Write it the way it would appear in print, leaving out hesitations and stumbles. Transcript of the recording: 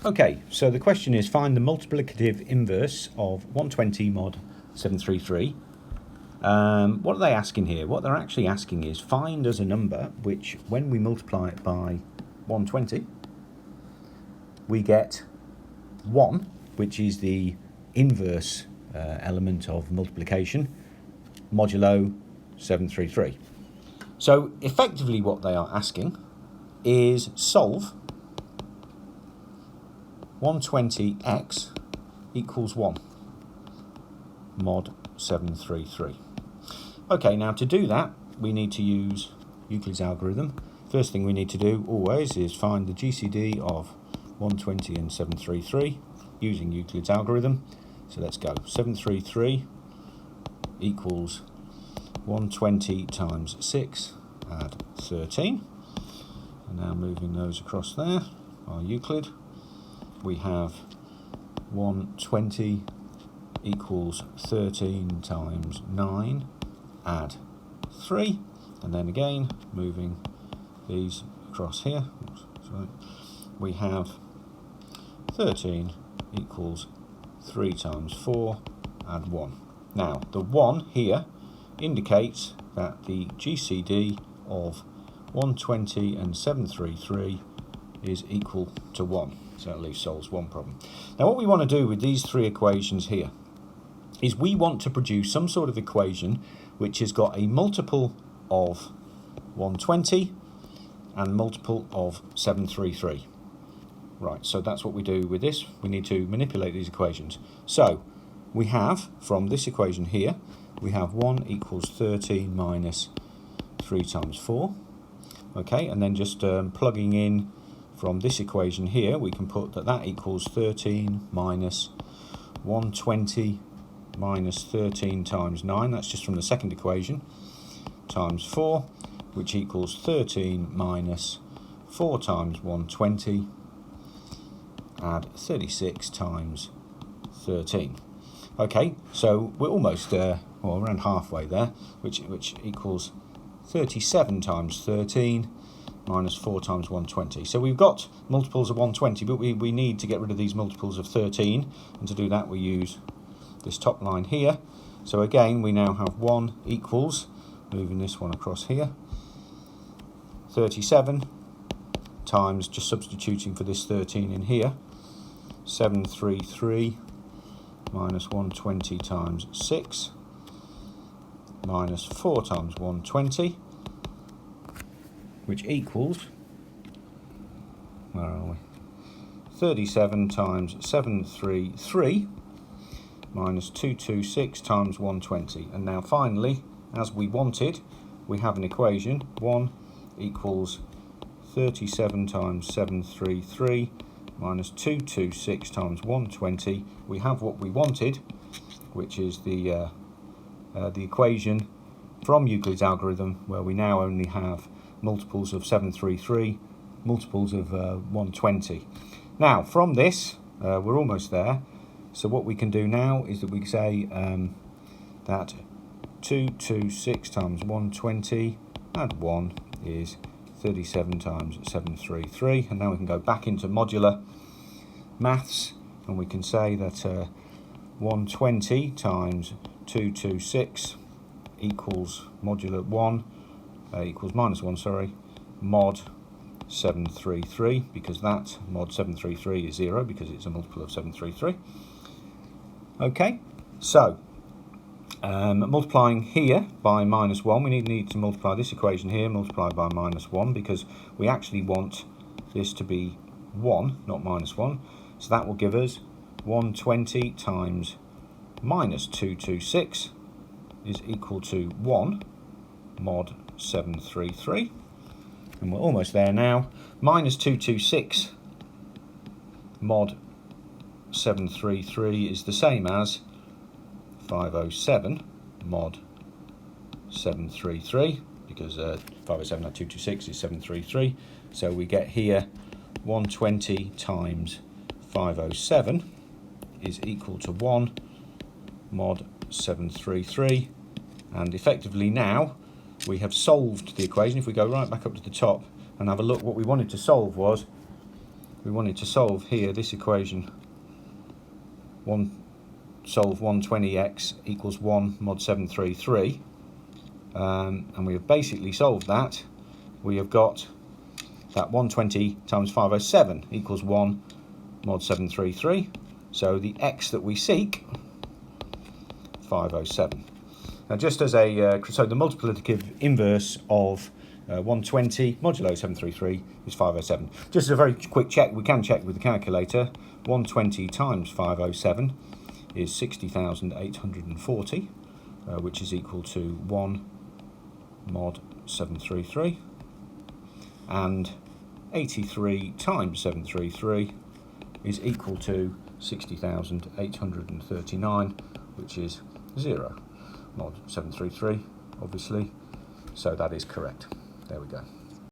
Okay, so the question is find the multiplicative inverse of 120 mod 733. What are they asking here? What they're actually asking is find us a number which, when we multiply it by 120, we get 1, which is the inverse element of multiplication, modulo 733. So effectively what they are asking is solve 120x equals 1 mod 733. Okay, now to do that we need to use Euclid's algorithm. First thing we need to do always is find the GCD of 120 and 733 using Euclid's algorithm. So let's go. 733 equals 120 times 6, add 13. And now moving those across there, our Euclid, we have 120 equals 13 times 9, add 3. And then again, moving these across here, we have 13 equals 3 times 4, add 1. Now, the 1 here indicates that the GCD of 120 and 733 is equal to 1. So at least solves one problem. Now what we want to do with these three equations here is we want to produce some sort of equation which has got a multiple of 120 and multiple of 733. Right, so that's what we do with this. We need to manipulate these equations. So we have, from this equation here, we have 1 equals 13 minus 3 times 4. Okay, and then just plugging in from this equation here, we can put that equals 13 minus 120 minus 13 times 9. That's just from the second equation, times 4, which equals 13 minus 4 times 120, add 36 times 13. Okay, so we're almost around halfway there, which equals 37 times 13 minus 4 times 120. So we've got multiples of 120, but we need to get rid of these multiples of 13, and to do that we use this top line here. So again, we now have 1 equals, moving this one across here, 37 times, just substituting for this 13 in here, 733 minus 120 times 6 minus 4 times 120, which equals, where are we, 37 times 733 minus 226 times 120. And now finally, as we wanted, we have an equation. 1 equals 37 times 733 minus 226 times 120. We have what we wanted, which is the equation from Euclid's algorithm, where we now only have multiples of 733, multiples of 120. Now, from this, we're almost there. So what we can do now is that we say that 226 times 120, add 1, is 37 times 733. And now we can go back into modular maths, and we can say that 120 times 226 equals modulo 1, equals minus 1, sorry, mod 733, because that mod 733 is 0 because it's a multiple of 733. Okay, so multiplying here by minus 1, we need to multiply this equation here, multiply by minus 1, because we actually want this to be 1, not minus 1. So that will give us 120 times minus 226 is equal to 1 mod 733. And we're almost there now. Minus 226 mod 733 is the same as 507 mod 733, because 507 and 226 is 733. So we get here 120 times 507 is equal to 1 mod 733. And effectively now we have solved the equation. If we go right back up to the top and have a look, what we wanted to solve was we wanted to solve here this equation, solve 120x equals 1 mod 733, and we have basically solved that. We have got that 120 times 507 equals 1 mod 733, so the x that we seek, 507. Now just as a, so the multiplicative inverse of 120 modulo 733 is 507. Just as a very quick check, we can check with the calculator. 120 times 507 is 60,840, which is equal to 1 mod 733. And 83 times 733 is equal to 60,839, which is 0 mod 733, obviously. So that is correct. There we go.